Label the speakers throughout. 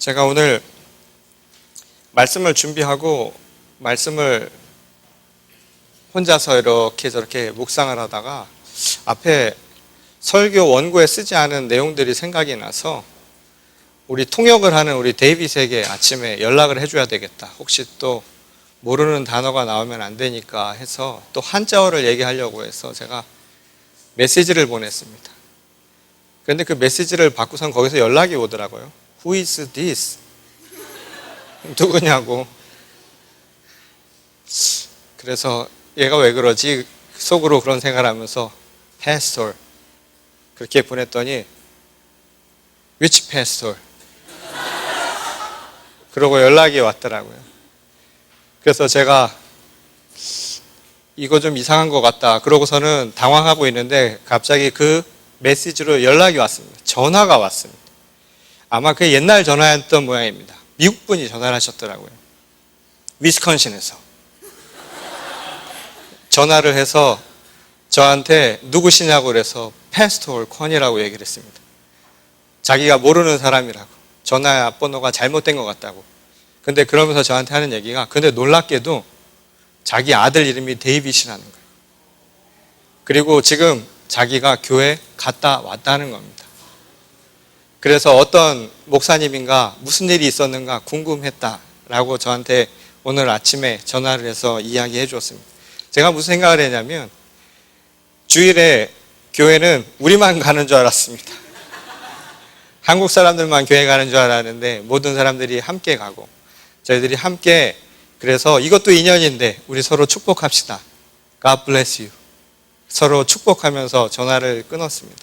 Speaker 1: 제가 오늘 말씀을 준비하고 말씀을 혼자서 이렇게 저렇게 묵상을 하다가 앞에 설교 원고에 쓰지 않은 내용들이 생각이 나서 우리 통역을 하는 우리 데이빗에게 아침에 연락을 해줘야 되겠다. 혹시 또 모르는 단어가 나오면 안 되니까 해서 또 한자어를 얘기하려고 해서 제가 메시지를 보냈습니다. 그런데 그 메시지를 받고선 거기서 연락이 오더라고요. Who is this? 누구냐고. 그래서 얘가 왜 그러지? 속으로 그런 생각을 하면서 Pastor 그렇게 보냈더니 Which pastor? 그러고 연락이 왔더라고요. 그래서 제가 이거 좀 이상한 것 같다. 그러고서는 당황하고 있는데 갑자기 그 메시지로 연락이 왔습니다. 전화가 왔습니다. 아마 그 옛날 전화였던 모양입니다. 미국 분이 전화를 하셨더라고요. 위스콘신에서. 전화를 해서 저한테 누구시냐고 그래서 패스토 컨이라고 얘기를 했습니다. 자기가 모르는 사람이라고. 전화 번호가 잘못된 것 같다고. 근데 그러면서 저한테 하는 얘기가 근데 놀랍게도 자기 아들 이름이 데이빗이라는 거예요. 그리고 지금 자기가 교회 갔다 왔다는 겁니다. 그래서 어떤 목사님인가 무슨 일이 있었는가 궁금했다라고 저한테 오늘 아침에 전화를 해서 이야기해 주었습니다. 제가 무슨 생각을 했냐면 주일에 교회는 우리만 가는 줄 알았습니다. 한국 사람들만 교회 가는 줄 알았는데 모든 사람들이 함께 가고 저희들이 함께 그래서 이것도 인연인데 우리 서로 축복합시다. God bless you. 서로 축복하면서 전화를 끊었습니다.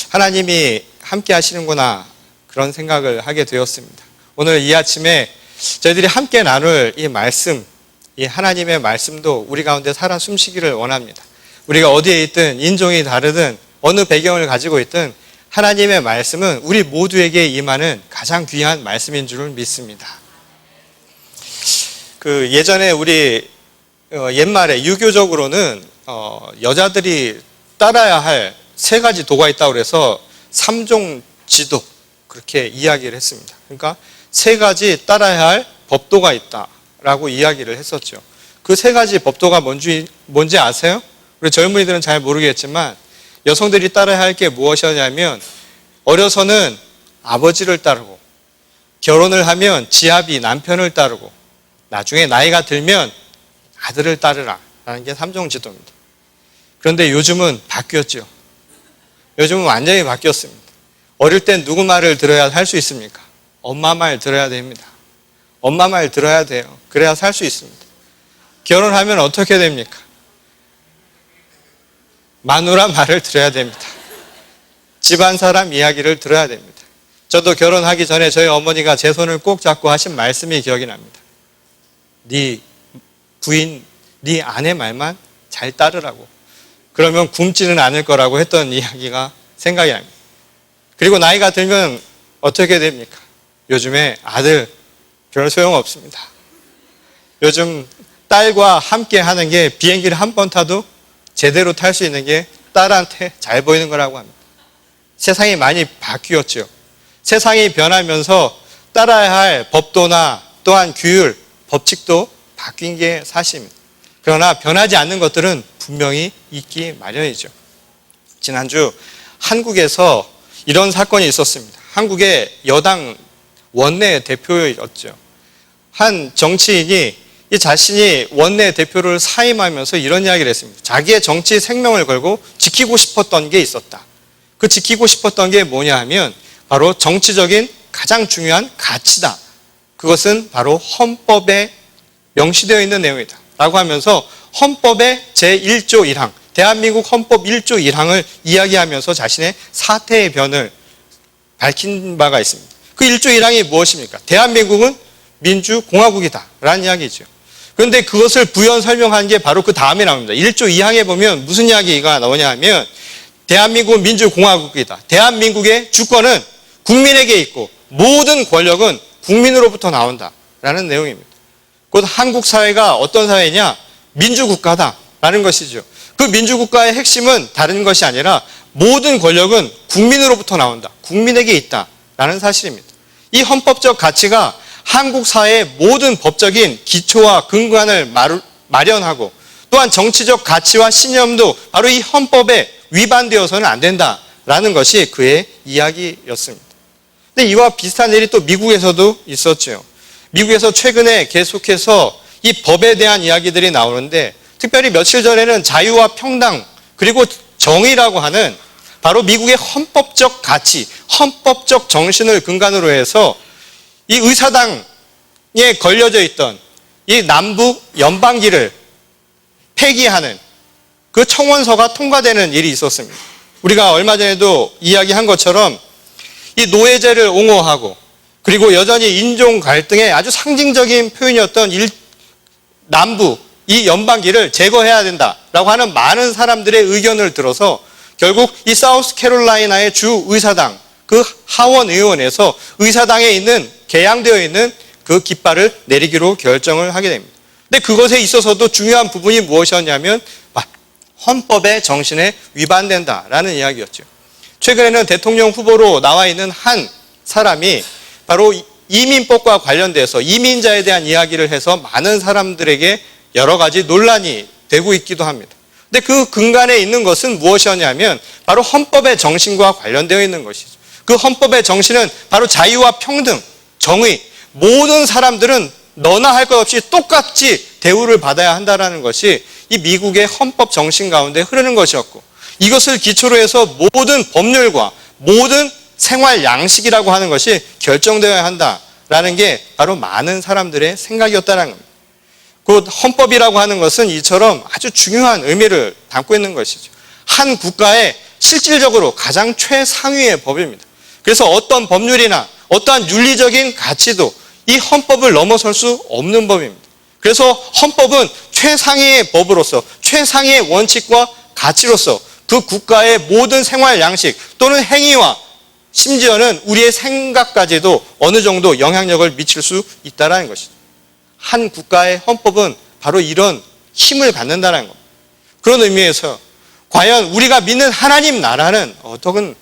Speaker 1: 하나님이 함께 하시는구나 그런 생각을 하게 되었습니다. 오늘 이 아침에 저희들이 함께 나눌 이 말씀, 이 하나님의 말씀도 우리 가운데 살아 숨쉬기를 원합니다. 우리가 어디에 있든 인종이 다르든 어느 배경을 가지고 있든 하나님의 말씀은 우리 모두에게 임하는 가장 귀한 말씀인 줄을 믿습니다. 그 예전에 우리 옛말에 유교적으로는 여자들이 따라야 할 세 가지 도가 있다고 그래서 삼종지도 그렇게 이야기를 했습니다. 그러니까 세 가지 따라야 할 법도가 있다라고 이야기를 했었죠. 그 세 가지 법도가 뭔지 아세요? 우리 젊은이들은 잘 모르겠지만 여성들이 따라야 할 게 무엇이냐면 어려서는 아버지를 따르고 결혼을 하면 지아비 남편을 따르고 나중에 나이가 들면 아들을 따르라라는 게 삼종지도입니다. 그런데 요즘은 바뀌었죠. 요즘은 완전히 바뀌었습니다. 어릴 땐 누구 말을 들어야 살 수 있습니까? 엄마 말 들어야 됩니다. 엄마 말 들어야 돼요. 그래야 살 수 있습니다. 결혼하면 어떻게 됩니까? 마누라 말을 들어야 됩니다. 집안 사람 이야기를 들어야 됩니다. 저도 결혼하기 전에 저희 어머니가 제 손을 꼭 잡고 하신 말씀이 기억이 납니다. 네 부인, 네 아내 말만 잘 따르라고. 그러면 굶지는 않을 거라고 했던 이야기가 생각이 납니다. 그리고 나이가 들면 어떻게 됩니까? 요즘에 아들 별 소용없습니다. 요즘 딸과 함께 하는 게 비행기를 한 번 타도 제대로 탈 수 있는 게 딸한테 잘 보이는 거라고 합니다. 세상이 많이 바뀌었죠. 세상이 변하면서 따라야 할 법도나 또한 규율, 법칙도 바뀐 게 사실입니다. 그러나 변하지 않는 것들은 분명히 있기 마련이죠. 지난주 한국에서 이런 사건이 있었습니다. 한국의 여당 원내 대표였죠. 한 정치인이 이 자신이 원내 대표를 사임하면서 이런 이야기를 했습니다. 자기의 정치 생명을 걸고 지키고 싶었던 게 있었다. 그 지키고 싶었던 게 뭐냐 하면 바로 정치적인 가장 중요한 가치다. 그것은 바로 헌법에 명시되어 있는 내용이다. 라고 하면서 헌법의 제1조 1항, 대한민국 헌법 1조 1항을 이야기하면서 자신의 사태의 변을 밝힌 바가 있습니다. 그 1조 1항이 무엇입니까? 대한민국은 민주공화국이다. 라는 이야기죠. 그런데 그것을 부연 설명한 게 바로 그 다음에 나옵니다. 1조 2항에 보면 무슨 이야기가 나오냐 하면 대한민국은 민주공화국이다. 대한민국의 주권은 국민에게 있고 모든 권력은 국민으로부터 나온다. 라는 내용입니다. 곧 한국 사회가 어떤 사회냐? 민주국가다라는 것이죠. 그 민주국가의 핵심은 다른 것이 아니라 모든 권력은 국민으로부터 나온다. 국민에게 있다라는 사실입니다. 이 헌법적 가치가 한국 사회의 모든 법적인 기초와 근간을 마련하고 또한 정치적 가치와 신념도 바로 이 헌법에 위반되어서는 안 된다라는 것이 그의 이야기였습니다. 근데 이와 비슷한 일이 또 미국에서도 있었죠. 미국에서 최근에 계속해서 이 법에 대한 이야기들이 나오는데 특별히 며칠 전에는 자유와 평당 그리고 정의라고 하는 바로 미국의 헌법적 가치, 헌법적 정신을 근간으로 해서 이 의사당에 걸려져 있던 이 남북 연방기를 폐기하는 그 청원서가 통과되는 일이 있었습니다. 우리가 얼마 전에도 이야기한 것처럼 이 노예제를 옹호하고 그리고 여전히 인종 갈등의 아주 상징적인 표현이었던 남북 이 연방기를 제거해야 된다라고 하는 많은 사람들의 의견을 들어서 결국 이 사우스캐롤라이나의 주 의사당 그 하원 의원에서 의사당에 있는 개양되어 있는 그 깃발을 내리기로 결정을 하게 됩니다. 근데 그것에 있어서도 중요한 부분이 무엇이었냐면 헌법의 정신에 위반된다라는 이야기였죠. 최근에는 대통령 후보로 나와 있는 한 사람이 바로 이민법과 관련돼서 이민자에 대한 이야기를 해서 많은 사람들에게 여러 가지 논란이 되고 있기도 합니다. 근데 그 근간에 있는 것은 무엇이었냐면 바로 헌법의 정신과 관련되어 있는 것이죠. 그 헌법의 정신은 바로 자유와 평등, 정의, 모든 사람들은 너나 할 것 없이 똑같이 대우를 받아야 한다는 것이 이 미국의 헌법 정신 가운데 흐르는 것이었고 이것을 기초로 해서 모든 법률과 모든 생활 양식이라고 하는 것이 결정되어야 한다라는 게 바로 많은 사람들의 생각이었다는 겁니다. 곧 헌법이라고 하는 것은 이처럼 아주 중요한 의미를 담고 있는 것이죠. 한 국가의 실질적으로 가장 최상위의 법입니다. 그래서 어떤 법률이나 어떠한 윤리적인 가치도 이 헌법을 넘어설 수 없는 법입니다. 그래서 헌법은 최상위의 법으로서 최상위의 원칙과 가치로서 그 국가의 모든 생활 양식 또는 행위와 심지어는 우리의 생각까지도 어느 정도 영향력을 미칠 수 있다는 것이죠. 한 국가의 헌법은 바로 이런 힘을 갖는다는 겁니다. 그런 의미에서 과연 우리가 믿는 하나님 나라는 어떤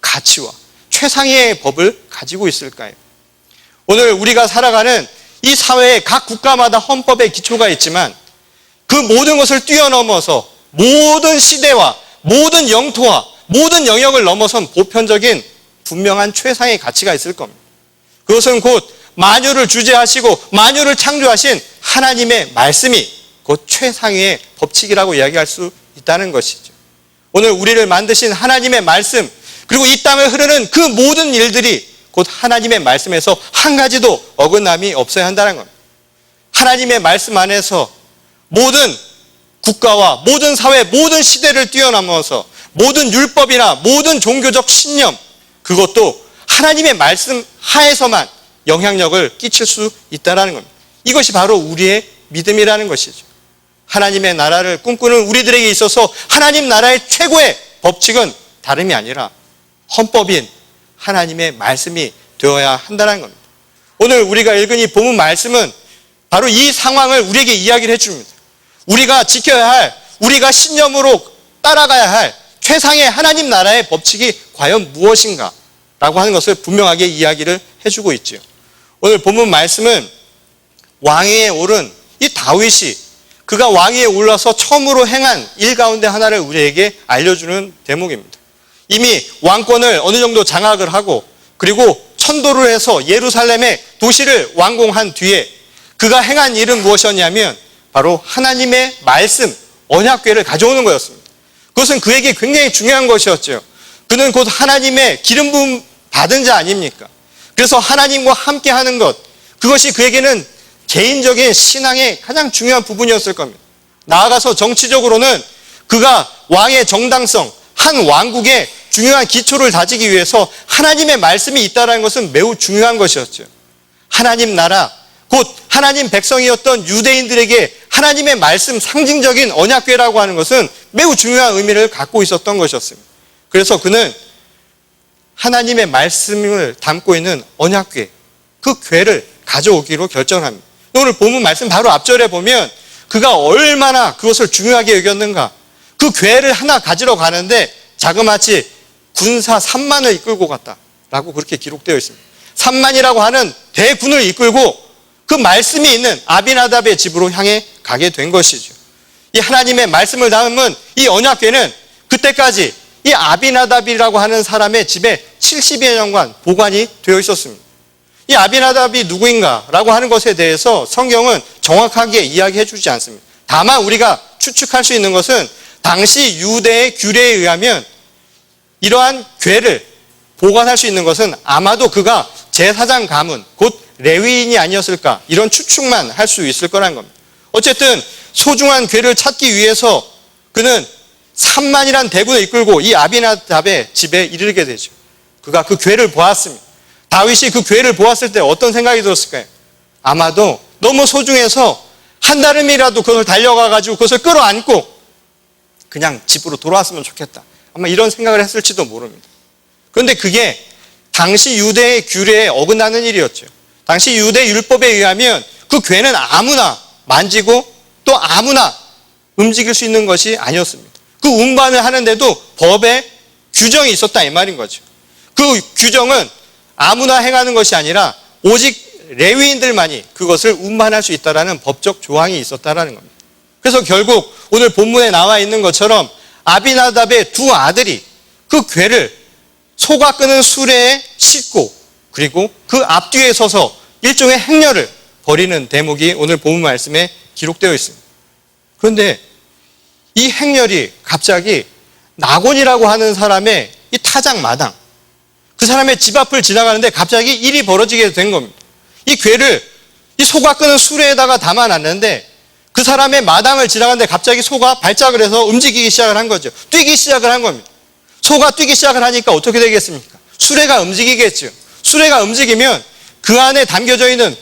Speaker 1: 가치와 최상위의 법을 가지고 있을까요? 오늘 우리가 살아가는 이 사회의 각 국가마다 헌법의 기초가 있지만 그 모든 것을 뛰어넘어서 모든 시대와 모든 영토와 모든 영역을 넘어선 보편적인 분명한 최상의 가치가 있을 겁니다. 그것은 곧 만유를 주재하시고 만유를 창조하신 하나님의 말씀이 곧 최상위의 법칙이라고 이야기할 수 있다는 것이죠. 오늘 우리를 만드신 하나님의 말씀 그리고 이 땅을 흐르는 그 모든 일들이 곧 하나님의 말씀에서 한 가지도 어긋남이 없어야 한다는 겁니다. 하나님의 말씀 안에서 모든 국가와 모든 사회, 모든 시대를 뛰어넘어서 모든 율법이나 모든 종교적 신념 그것도 하나님의 말씀 하에서만 영향력을 끼칠 수 있다는 겁니다. 이것이 바로 우리의 믿음이라는 것이죠. 하나님의 나라를 꿈꾸는 우리들에게 있어서 하나님 나라의 최고의 법칙은 다름이 아니라 헌법인 하나님의 말씀이 되어야 한다는 겁니다. 오늘 우리가 읽은 이 본문 말씀은 바로 이 상황을 우리에게 이야기를 해줍니다. 우리가 지켜야 할, 우리가 신념으로 따라가야 할 최상의 하나님 나라의 법칙이 과연 무엇인가 라고 하는 것을 분명하게 이야기를 해주고 있죠. 오늘 본문 말씀은 왕위에 오른 이 다윗이 그가 왕위에 올라서 처음으로 행한 일 가운데 하나를 우리에게 알려주는 대목입니다. 이미 왕권을 어느 정도 장악을 하고 그리고 천도를 해서 예루살렘의 도시를 완공한 뒤에 그가 행한 일은 무엇이었냐면 바로 하나님의 말씀, 언약궤를 가져오는 거였습니다. 그것은 그에게 굉장히 중요한 것이었죠. 그는 곧 하나님의 기름 부음 받은 자 아닙니까? 그래서 하나님과 함께 하는 것, 그것이 그에게는 개인적인 신앙의 가장 중요한 부분이었을 겁니다. 나아가서 정치적으로는 그가 왕의 정당성, 한 왕국의 중요한 기초를 다지기 위해서 하나님의 말씀이 있다는 것은 매우 중요한 것이었죠. 하나님 나라, 곧 하나님 백성이었던 유대인들에게 하나님의 말씀 상징적인 언약궤라고 하는 것은 매우 중요한 의미를 갖고 있었던 것이었습니다. 그래서 그는 하나님의 말씀을 담고 있는 언약궤, 그 궤를 가져오기로 결정합니다. 오늘 본문 말씀 바로 앞절에 보면 그가 얼마나 그것을 중요하게 여겼는가. 그 궤를 하나 가지러 가는데 자그마치 군사 3만을 이끌고 갔다라고 그렇게 기록되어 있습니다. 3만이라고 하는 대군을 이끌고 그 말씀이 있는 아비나답의 집으로 향해 가게 된 것이죠. 이 하나님의 말씀을 담은 이 언약궤는 그때까지 이 아비나답이라고 하는 사람의 집에 70여 년간 보관이 되어 있었습니다. 이 아비나답이 누구인가라고 하는 것에 대해서 성경은 정확하게 이야기해 주지 않습니다. 다만 우리가 추측할 수 있는 것은 당시 유대의 규례에 의하면 이러한 궤를 보관할 수 있는 것은 아마도 그가 제사장 가문, 곧 레위인이 아니었을까, 이런 추측만 할 수 있을 거라는 겁니다. 어쨌든 소중한 궤를 찾기 위해서 그는 3만이란 대군을 이끌고 이 아비나답의 집에 이르게 되죠. 그가 그 궤를 보았습니다. 다윗이 그 궤를 보았을 때 어떤 생각이 들었을까요? 아마도 너무 소중해서 한 달음이라도 그것을 달려가가지고 그것을 끌어안고 그냥 집으로 돌아왔으면 좋겠다. 아마 이런 생각을 했을지도 모릅니다. 그런데 그게 당시 유대의 규례에 어긋나는 일이었죠. 당시 유대 율법에 의하면 그 궤는 아무나 만지고 또 아무나 움직일 수 있는 것이 아니었습니다. 그 운반을 하는데도 법에 규정이 있었다 이 말인 거죠. 그 규정은 아무나 행하는 것이 아니라 오직 레위인들만이 그것을 운반할 수 있다라는 법적 조항이 있었다라는 겁니다. 그래서 결국 오늘 본문에 나와 있는 것처럼 아비나답의 두 아들이 그 궤를 소가 끄는 수레에 싣고 그리고 그 앞뒤에 서서 일종의 행렬을 벌이는 대목이 오늘 본문 말씀에 기록되어 있습니다. 그런데 이 행렬이 갑자기 나곤이라고 하는 사람의 이 타작마당, 그 사람의 집 앞을 지나가는데 갑자기 일이 벌어지게 된 겁니다. 이 궤를 이 소가 끄는 수레에다가 담아놨는데 그 사람의 마당을 지나가는데 갑자기 소가 발작을 해서 움직이기 시작을 한 거죠. 뛰기 시작을 한 겁니다. 소가 뛰기 시작을 하니까 어떻게 되겠습니까? 수레가 움직이겠죠. 수레가 움직이면 그 안에 담겨져 있는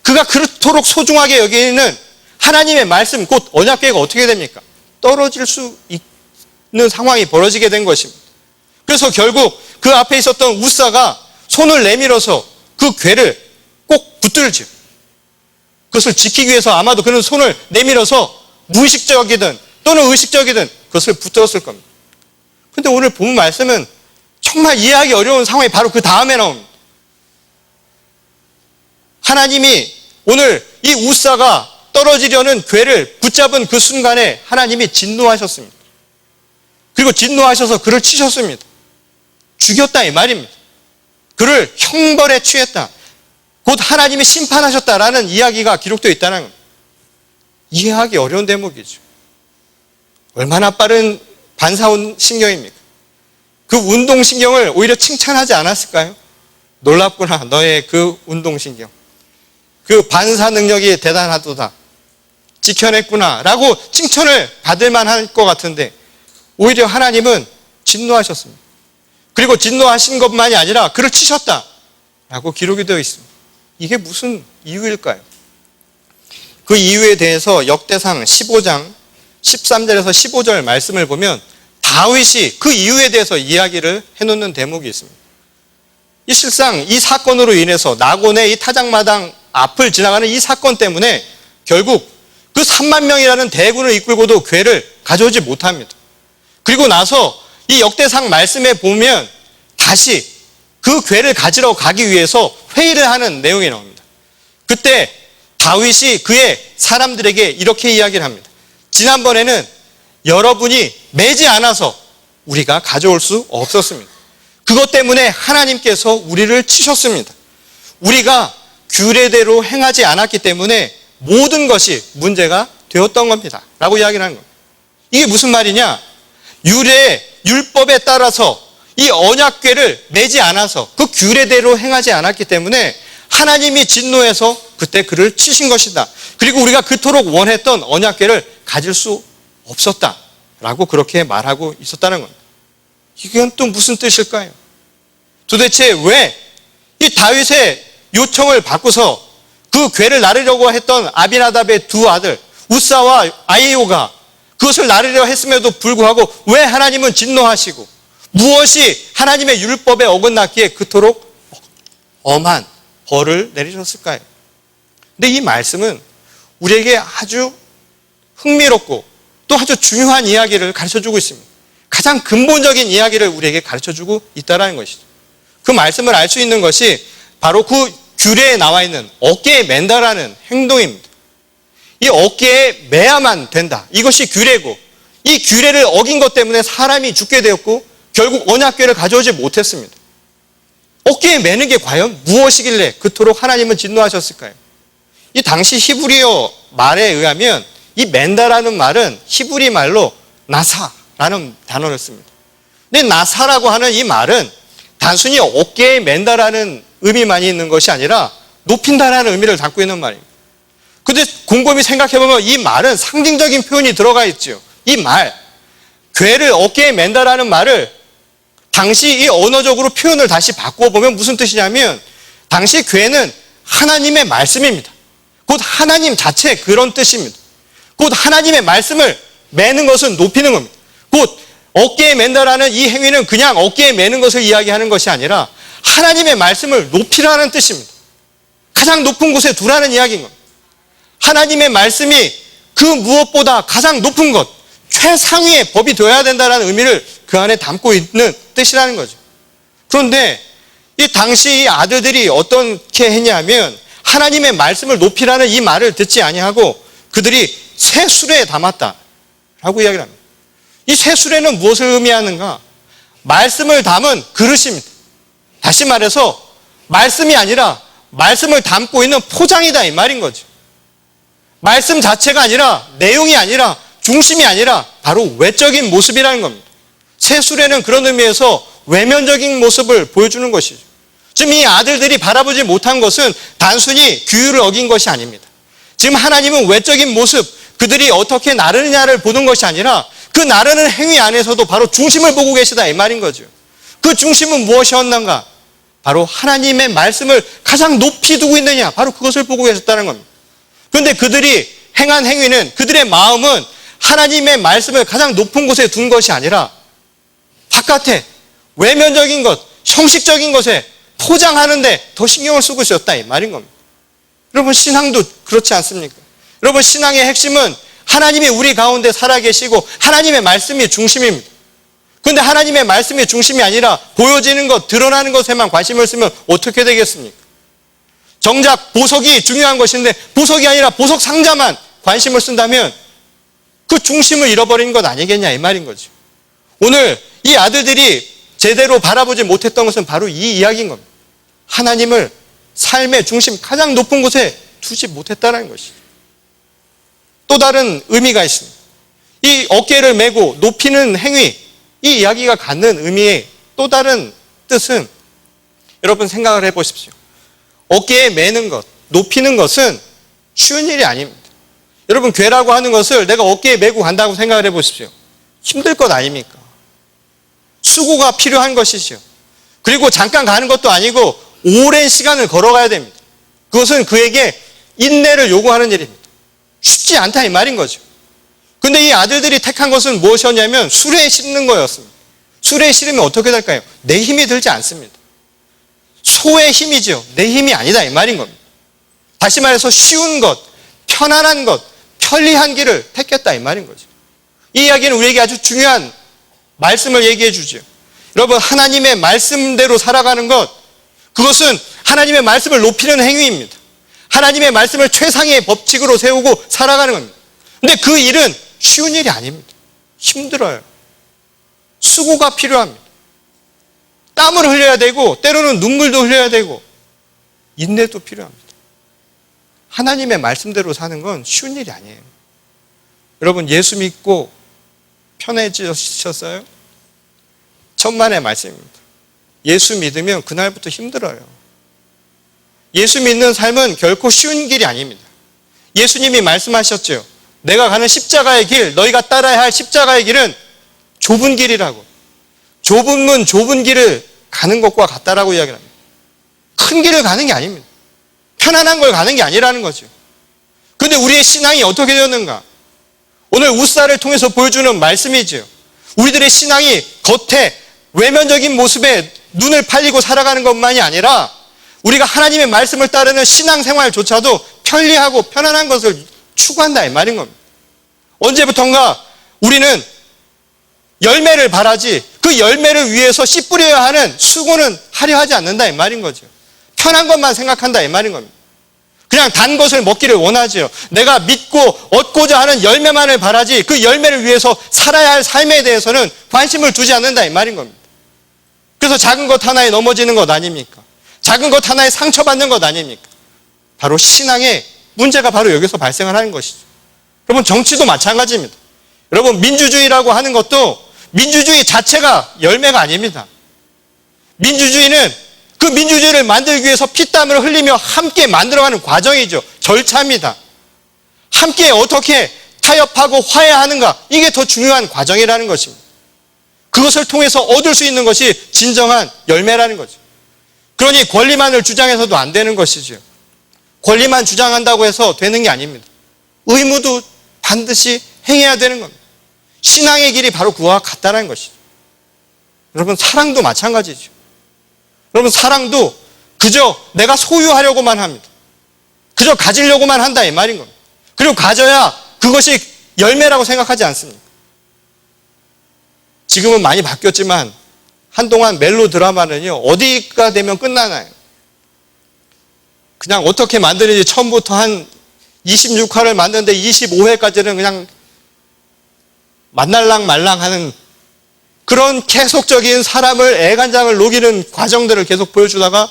Speaker 1: 그가 그토록 소중하게 여기는 하나님의 말씀, 곧 언약궤가 어떻게 됩니까? 떨어질 수 있는 상황이 벌어지게 된 것입니다. 그래서 결국 그 앞에 있었던 우사가 손을 내밀어서 그 궤를 꼭 붙들죠. 그것을 지키기 위해서 아마도 그는 손을 내밀어서 무의식적이든 또는 의식적이든 그것을 붙들었을 겁니다. 그런데 오늘 본 말씀은 정말 이해하기 어려운 상황이 바로 그 다음에 나옵니다. 하나님이 오늘 이 우사가 떨어지려는 궤를 붙잡은 그 순간에 하나님이 진노하셨습니다. 그리고 진노하셔서 그를 치셨습니다. 죽였다 이 말입니다. 그를 형벌에 취했다. 곧 하나님이 심판하셨다라는 이야기가 기록되어 있다는 겁니다. 이해하기 어려운 대목이죠. 얼마나 빠른 반사신경입니까? 그 운동신경을 오히려 칭찬하지 않았을까요? 놀랍구나 너의 그 운동신경. 그 반사 능력이 대단하도다. 지켜냈구나 라고 칭찬을 받을 만할 것 같은데 오히려 하나님은 진노하셨습니다. 그리고 진노하신 것만이 아니라 그를 치셨다 라고 기록이 되어 있습니다. 이게 무슨 이유일까요? 그 이유에 대해서 역대상 15장 13절에서 15절 말씀을 보면 다윗이 그 이유에 대해서 이야기를 해놓는 대목이 있습니다. 이 실상 이 사건으로 인해서 나곤의 이 타작마당 앞을 지나가는 이 사건 때문에 결국 그 3만 명이라는 대군을 이끌고도 궤를 가져오지 못합니다. 그리고 나서 이 역대상 말씀에 보면 다시 그 궤를 가지러 가기 위해서 회의를 하는 내용이 나옵니다. 그때 다윗이 그의 사람들에게 이렇게 이야기를 합니다. 지난번에는 여러분이 매지 않아서 우리가 가져올 수 없었습니다. 그것 때문에 하나님께서 우리를 치셨습니다. 우리가 규례대로 행하지 않았기 때문에 모든 것이 문제가 되었던 겁니다. 라고 이야기를 하는 거예요. 이게 무슨 말이냐? 율법에 따라서 이 언약궤를 매지 않아서 그 규례대로 행하지 않았기 때문에 하나님이 진노해서 그때 그를 치신 것이다. 그리고 우리가 그토록 원했던 언약궤를 가질 수 없었다. 라고 그렇게 말하고 있었다는 겁니다. 이건 또 무슨 뜻일까요? 도대체 왜 이 다윗의 요청을 받고서 그 궤를 나르려고 했던 아비나답의 두 아들 우사와 아히오가 그것을 나르려 했음에도 불구하고 왜 하나님은 진노하시고 무엇이 하나님의 율법에 어긋났기에 그토록 엄한 벌을 내리셨을까요? 근데 이 말씀은 우리에게 아주 흥미롭고 또 아주 중요한 이야기를 가르쳐주고 있습니다. 가장 근본적인 이야기를 우리에게 가르쳐주고 있다는 것이죠. 그 말씀을 알 수 있는 것이 바로 그 규례에 나와 있는 어깨에 맨다라는 행동입니다. 이 어깨에 매야만 된다. 이것이 규례고, 이 규례를 어긴 것 때문에 사람이 죽게 되었고 결국 언약궤를 가져오지 못했습니다. 어깨에 매는 게 과연 무엇이길래 그토록 하나님은 진노하셨을까요? 이 당시 히브리어 말에 의하면 이 맨다라는 말은 히브리 말로 나사라는 단어를 씁니다. 근데 나사라고 하는 이 말은 단순히 어깨에 맨다라는 의미만이 있는 것이 아니라 높인다라는 의미를 담고 있는 말입니다. 근데 곰곰이 생각해보면 이 말은 상징적인 표현이 들어가 있죠. 이 말, 궤를 어깨에 맨다라는 말을 당시 이 언어적으로 표현을 다시 바꿔보면 무슨 뜻이냐면 당시 궤는 하나님의 말씀입니다. 곧 하나님 자체 그런 뜻입니다. 곧 하나님의 말씀을 매는 것은 높이는 겁니다. 곧 어깨에 맨다라는 이 행위는 그냥 어깨에 매는 것을 이야기하는 것이 아니라 하나님의 말씀을 높이라는 뜻입니다. 가장 높은 곳에 두라는 이야기인 겁니다. 하나님의 말씀이 그 무엇보다 가장 높은 것, 최상위의 법이 되어야 된다는 의미를 그 안에 담고 있는 뜻이라는 거죠. 그런데 이 당시 이 아들들이 어떻게 했냐면 하나님의 말씀을 높이라는 이 말을 듣지 아니하고 그들이 새 수레에 담았다라고 이야기를 합니다. 이 새 수레는 무엇을 의미하는가? 말씀을 담은 그릇입니다. 다시 말해서 말씀이 아니라 말씀을 담고 있는 포장이다 이 말인 거죠. 말씀 자체가 아니라 내용이 아니라 중심이 아니라 바로 외적인 모습이라는 겁니다. 새 수레는 그런 의미에서 외면적인 모습을 보여주는 것이죠. 지금 이 아들들이 바라보지 못한 것은 단순히 규율을 어긴 것이 아닙니다. 지금 하나님은 외적인 모습, 그들이 어떻게 나르느냐를 보는 것이 아니라 그 나르는 행위 안에서도 바로 중심을 보고 계시다 이 말인 거죠. 그 중심은 무엇이었는가? 바로 하나님의 말씀을 가장 높이 두고 있느냐, 바로 그것을 보고 계셨다는 겁니다. 그런데 그들이 행한 행위는, 그들의 마음은 하나님의 말씀을 가장 높은 곳에 둔 것이 아니라 바깥에 외면적인 것, 형식적인 것에 포장하는데 더 신경을 쓰고 있었다 이 말인 겁니다. 여러분 신앙도 그렇지 않습니까? 여러분 신앙의 핵심은 하나님이 우리 가운데 살아계시고 하나님의 말씀이 중심입니다. 그런데 하나님의 말씀이 중심이 아니라 보여지는 것, 드러나는 것에만 관심을 쓰면 어떻게 되겠습니까? 정작 보석이 중요한 것인데 보석이 아니라 보석 상자만 관심을 쓴다면 그 중심을 잃어버린 것 아니겠냐 이 말인 거죠. 오늘 이 아들들이 제대로 바라보지 못했던 것은 바로 이 이야기인 겁니다. 하나님을 삶의 중심 가장 높은 곳에 두지 못했다는 것이죠. 또 다른 의미가 있습니다. 이 어깨를 메고 높이는 행위, 이 이야기가 갖는 의미의 또 다른 뜻은 여러분 생각을 해보십시오. 어깨에 매는 것, 높이는 것은 쉬운 일이 아닙니다. 여러분 궤라고 하는 것을 내가 어깨에 메고 간다고 생각을 해보십시오. 힘들 것 아닙니까? 수고가 필요한 것이죠. 그리고 잠깐 가는 것도 아니고 오랜 시간을 걸어가야 됩니다. 그것은 그에게 인내를 요구하는 일입니다. 쉽지 않다 이 말인 거죠. 그런데 이 아들들이 택한 것은 무엇이었냐면 수레에 싣는 거였습니다. 수레에 실으면 어떻게 될까요? 내 힘이 들지 않습니다. 소의 힘이죠. 내 힘이 아니다 이 말인 겁니다. 다시 말해서 쉬운 것, 편안한 것, 편리한 길을 택했다 이 말인 거죠. 이 이야기는 우리에게 아주 중요한 말씀을 얘기해 주죠. 여러분 하나님의 말씀대로 살아가는 것, 그것은 하나님의 말씀을 높이는 행위입니다. 하나님의 말씀을 최상의 법칙으로 세우고 살아가는 겁니다. 근데 그 일은 쉬운 일이 아닙니다. 힘들어요. 수고가 필요합니다. 땀을 흘려야 되고 때로는 눈물도 흘려야 되고 인내도 필요합니다. 하나님의 말씀대로 사는 건 쉬운 일이 아니에요. 여러분 예수 믿고 편해지셨어요? 천만의 말씀입니다. 예수 믿으면 그날부터 힘들어요. 예수 믿는 삶은 결코 쉬운 길이 아닙니다. 예수님이 말씀하셨죠. 내가 가는 십자가의 길, 너희가 따라야 할 십자가의 길은 좁은 길이라고. 좁은 문, 좁은 길을 가는 것과 같다라고 이야기를 합니다. 큰 길을 가는 게 아닙니다. 편안한 걸 가는 게 아니라는 거죠. 그런데 우리의 신앙이 어떻게 되었는가? 오늘 우사를 통해서 보여주는 말씀이죠. 우리들의 신앙이 겉에 외면적인 모습에 눈을 팔리고 살아가는 것만이 아니라 우리가 하나님의 말씀을 따르는 신앙생활조차도 편리하고 편안한 것을 추구한다 이 말인 겁니다. 언제부턴가 우리는 열매를 바라지 그 열매를 위해서 씨 뿌려야 하는 수고는 하려 하지 않는다 이 말인 거죠. 편한 것만 생각한다 이 말인 겁니다. 그냥 단 것을 먹기를 원하지요. 내가 믿고 얻고자 하는 열매만을 바라지 그 열매를 위해서 살아야 할 삶에 대해서는 관심을 두지 않는다 이 말인 겁니다. 그래서 작은 것 하나에 넘어지는 것 아닙니까? 작은 것 하나에 상처받는 것 아닙니까? 바로 신앙의 문제가 바로 여기서 발생을 하는 것이죠. 여러분, 정치도 마찬가지입니다. 여러분, 민주주의라고 하는 것도 민주주의 자체가 열매가 아닙니다. 민주주의는 그 민주주의를 만들기 위해서 피땀을 흘리며 함께 만들어가는 과정이죠. 절차입니다. 함께 어떻게 타협하고 화해하는가, 이게 더 중요한 과정이라는 것입니다. 그것을 통해서 얻을 수 있는 것이 진정한 열매라는 거죠. 그러니 권리만을 주장해서도 안 되는 것이죠. 권리만 주장한다고 해서 되는 게 아닙니다. 의무도 반드시 행해야 되는 겁니다. 신앙의 길이 바로 그와 같다는 것이죠. 여러분, 사랑도 마찬가지죠. 여러분, 사랑도 그저 내가 소유하려고만 합니다. 그저 가지려고만 한다 이 말인 겁니다. 그리고 가져야 그것이 열매라고 생각하지 않습니다. 지금은 많이 바뀌었지만 한동안 멜로 드라마는요, 어디가 되면 끝나나요? 그냥 어떻게 만드는지 처음부터 한 26화를 만드는데 25회까지는 그냥 만날랑 말랑하는 그런 계속적인 사람을 애간장을 녹이는 과정들을 계속 보여주다가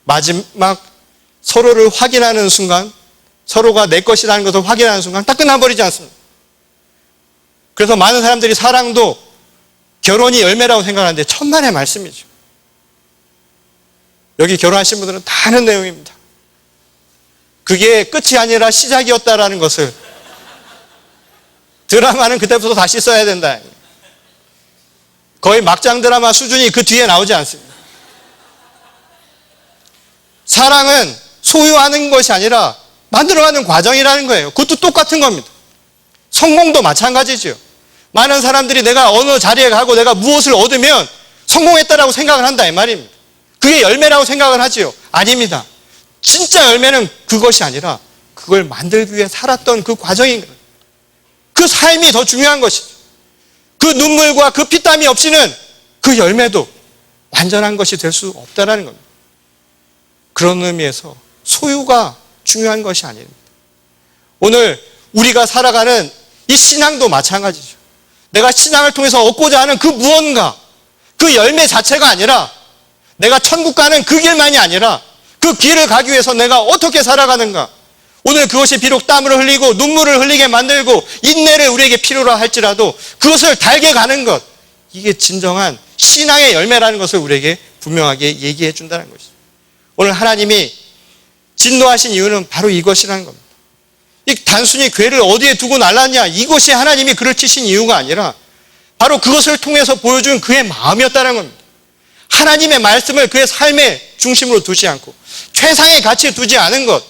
Speaker 1: 마지막 서로를 확인하는 순간, 서로가 내 것이라는 것을 확인하는 순간 딱 끝나버리지 않습니다. 그래서 많은 사람들이 사랑도 결혼이 열매라고 생각하는데 천만의 말씀이죠. 여기 결혼하신 분들은 다 아는 내용입니다. 그게 끝이 아니라 시작이었다라는 것을, 드라마는 그때부터 다시 써야 된다. 거의 막장 드라마 수준이 그 뒤에 나오지 않습니다. 사랑은 소유하는 것이 아니라 만들어가는 과정이라는 거예요. 그것도 똑같은 겁니다. 성공도 마찬가지죠. 많은 사람들이 내가 어느 자리에 가고 내가 무엇을 얻으면 성공했다라고 생각을 한다 이 말입니다. 그게 열매라고 생각을 하지요. 아닙니다. 진짜 열매는 그것이 아니라 그걸 만들기 위해 살았던 그 과정인 거예요. 그 삶이 더 중요한 것이죠. 그 눈물과 그 피땀이 없이는 그 열매도 완전한 것이 될 수 없다는 겁니다. 그런 의미에서 소유가 중요한 것이 아닙니다. 오늘 우리가 살아가는 이 신앙도 마찬가지죠. 내가 신앙을 통해서 얻고자 하는 그 무언가, 그 열매 자체가 아니라 내가 천국 가는 그 길만이 아니라 그 길을 가기 위해서 내가 어떻게 살아가는가, 오늘 그것이 비록 땀을 흘리고 눈물을 흘리게 만들고 인내를 우리에게 필요로 할지라도 그것을 달게 가는 것, 이게 진정한 신앙의 열매라는 것을 우리에게 분명하게 얘기해 준다는 것이죠. 오늘 하나님이 진노하신 이유는 바로 이것이라는 겁니다. 이 단순히 괴를 어디에 두고 날랐냐, 이것이 하나님이 그를 치신 이유가 아니라 바로 그것을 통해서 보여준 그의 마음이었다는 겁니다. 하나님의 말씀을 그의 삶의 중심으로 두지 않고 최상의 가치에 두지 않은 것,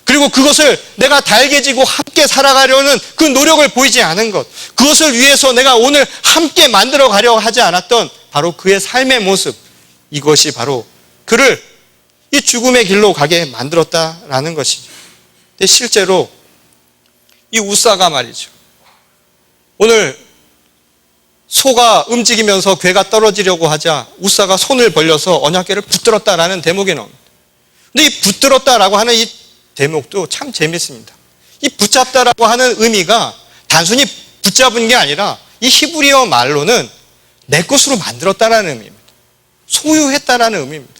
Speaker 1: 그리고 그것을 내가 달게 지고 함께 살아가려는 그 노력을 보이지 않은 것, 그것을 위해서 내가 오늘 함께 만들어 가려고 하지 않았던 바로 그의 삶의 모습, 이것이 바로 그를 이 죽음의 길로 가게 만들었다라는 것이죠. 근데 실제로 이 우사가 말이죠, 오늘 소가 움직이면서 괴가 떨어지려고 하자 우사가 손을 벌려서 언약궤를 붙들었다라는 대목이 나옵니다. 근데 이 붙들었다라고 하는 이 대목도 참 재밌습니다. 이 붙잡다라고 하는 의미가 단순히 붙잡은 게 아니라 이 히브리어 말로는 내 것으로 만들었다라는 의미입니다. 소유했다라는 의미입니다.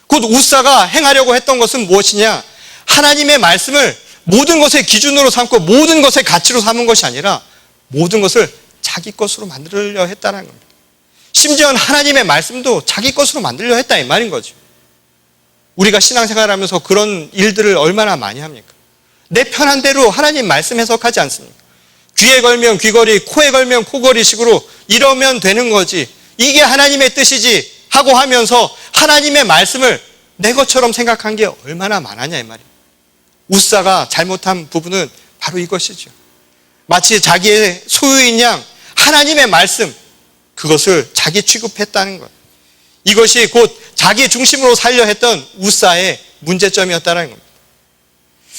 Speaker 1: 곧 우사가 행하려고 했던 것은 무엇이냐? 하나님의 말씀을 모든 것의 기준으로 삼고 모든 것의 가치로 삼은 것이 아니라 모든 것을 자기 것으로 만들려 했다는 겁니다. 심지어는 하나님의 말씀도 자기 것으로 만들려 했다 이 말인 거죠. 우리가 신앙생활을 하면서 그런 일들을 얼마나 많이 합니까? 내 편한 대로 하나님 말씀 해석하지 않습니까? 귀에 걸면 귀걸이, 코에 걸면 코걸이식으로 이러면 되는 거지, 이게 하나님의 뜻이지 하고 하면서 하나님의 말씀을 내 것처럼 생각한 게 얼마나 많았냐 이 말이에요. 우사가 잘못한 부분은 바로 이것이죠. 마치 자기의 소유인 양 하나님의 말씀, 그것을 자기 취급했다는 것, 이것이 곧 자기 중심으로 살려 했던 우사의 문제점이었다는 겁니다.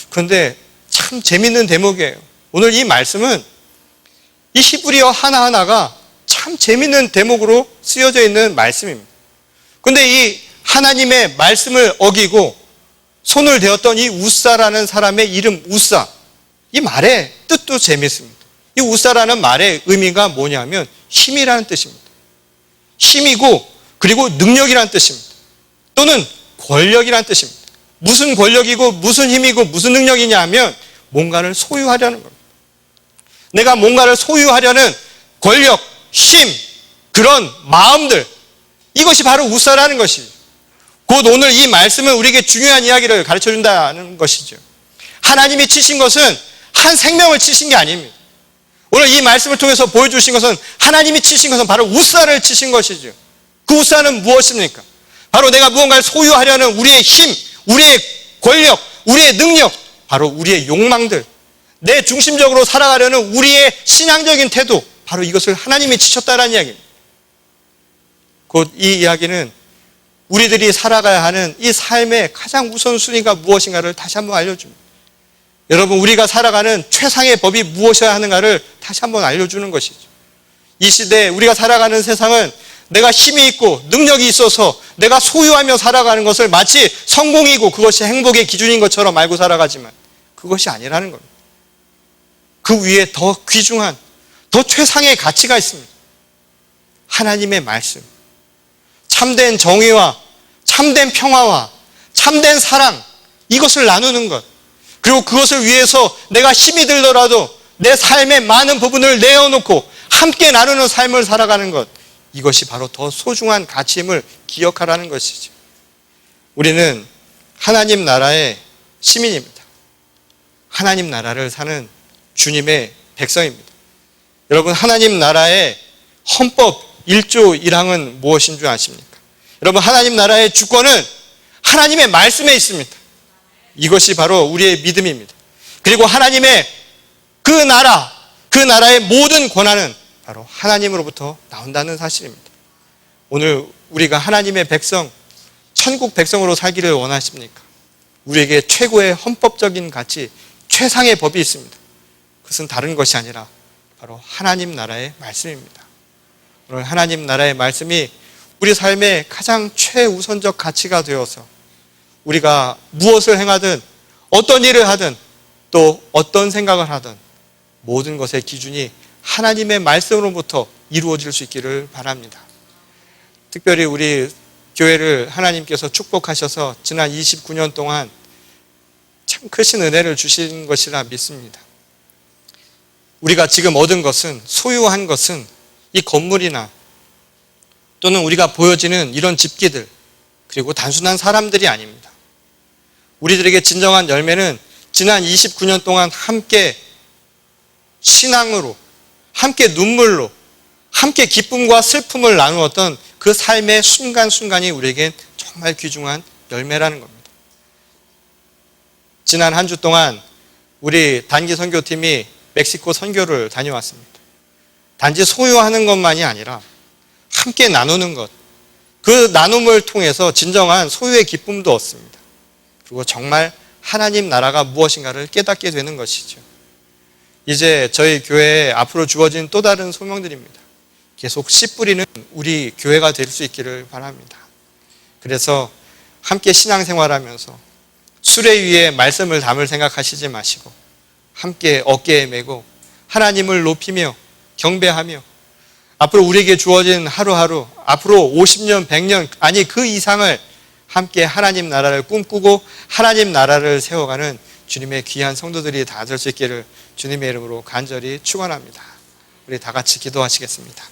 Speaker 1: 그런데 참 재밌는 대목이에요. 오늘 이 말씀은 이 히브리어 하나하나가 참 재밌는 대목으로 쓰여져 있는 말씀입니다. 그런데 이 하나님의 말씀을 어기고 손을 대었던 이 우사라는 사람의 이름 우사, 이 말의 뜻도 재밌습니다. 이 우사라는 말의 의미가 뭐냐면 힘이라는 뜻입니다. 힘이고 그리고 능력이라는 뜻입니다. 또는 권력이라는 뜻입니다. 무슨 권력이고 무슨 힘이고 무슨 능력이냐 하면 뭔가를 소유하려는 겁니다. 내가 뭔가를 소유하려는 권력, 힘, 그런 마음들, 이것이 바로 우사라는 것이죠. 곧 오늘 이 말씀은 우리에게 중요한 이야기를 가르쳐준다는 것이죠. 하나님이 치신 것은 한 생명을 치신 게 아닙니다. 오늘 이 말씀을 통해서 보여주신 것은 하나님이 치신 것은 바로 우사를 치신 것이죠. 그 우사는 무엇입니까? 바로 내가 무언가를 소유하려는 우리의 힘, 우리의 권력, 우리의 능력, 바로 우리의 욕망들, 내 중심적으로 살아가려는 우리의 신앙적인 태도, 바로 이것을 하나님이 치셨다라는 이야기입니다. 곧 이 이야기는 우리들이 살아가야 하는 이 삶의 가장 우선순위가 무엇인가를 다시 한번 알려줍니다. 여러분, 우리가 살아가는 최상의 법이 무엇이어야 하는가를 다시 한번 알려주는 것이죠. 이 시대에 우리가 살아가는 세상은 내가 힘이 있고 능력이 있어서 내가 소유하며 살아가는 것을 마치 성공이고 그것이 행복의 기준인 것처럼 알고 살아가지만 그것이 아니라는 겁니다. 그 위에 더 귀중한, 더 최상의 가치가 있습니다. 하나님의 말씀, 참된 정의와 참된 평화와 참된 사랑, 이것을 나누는 것, 그리고 그것을 위해서 내가 힘이 들더라도 내 삶의 많은 부분을 내어놓고 함께 나누는 삶을 살아가는 것, 이것이 바로 더 소중한 가치임을 기억하라는 것이죠. 우리는 하나님 나라의 시민입니다. 하나님 나라를 사는 주님의 백성입니다. 여러분, 하나님 나라의 헌법 1조 1항은 무엇인 줄 아십니까? 여러분, 하나님 나라의 주권은 하나님의 말씀에 있습니다. 이것이 바로 우리의 믿음입니다. 그리고 하나님의 그 나라의 모든 권한은 바로 하나님으로부터 나온다는 사실입니다. 오늘 우리가 하나님의 백성, 천국 백성으로 살기를 원하십니까? 우리에게 최고의 헌법적인 가치, 최상의 법이 있습니다. 그것은 다른 것이 아니라 바로 하나님 나라의 말씀입니다. 오늘 하나님 나라의 말씀이 우리 삶의 가장 최우선적 가치가 되어서 우리가 무엇을 행하든 어떤 일을 하든 또 어떤 생각을 하든 모든 것의 기준이 하나님의 말씀으로부터 이루어질 수 있기를 바랍니다. 특별히 우리 교회를 하나님께서 축복하셔서 지난 29년 동안 참 크신 은혜를 주신 것이라 믿습니다. 우리가 지금 얻은 것은, 소유한 것은 이 건물이나 또는 우리가 보여지는 이런 집기들, 그리고 단순한 사람들이 아닙니다. 우리들에게 진정한 열매는 지난 29년 동안 함께 신앙으로, 함께 눈물로, 함께 기쁨과 슬픔을 나누었던 그 삶의 순간순간이 우리에겐 정말 귀중한 열매라는 겁니다. 지난 한 주 동안 우리 단기 선교팀이 멕시코 선교를 다녀왔습니다. 단지 소유하는 것만이 아니라 함께 나누는 것, 그 나눔을 통해서 진정한 소유의 기쁨도 얻습니다. 그리고 정말 하나님 나라가 무엇인가를 깨닫게 되는 것이죠. 이제 저희 교회에 앞으로 주어진 또 다른 소명들입니다. 계속 씨 뿌리는 우리 교회가 될 수 있기를 바랍니다. 그래서 함께 신앙생활하면서 수레 위에 말씀을 담을 생각하시지 마시고 함께 어깨에 메고 하나님을 높이며 경배하며 앞으로 우리에게 주어진 하루하루, 앞으로 50년, 100년, 아니 그 이상을 함께 하나님 나라를 꿈꾸고 하나님 나라를 세워가는 주님의 귀한 성도들이 다 될 수 있기를 주님의 이름으로 간절히 축원합니다. 우리 다 같이 기도하시겠습니다.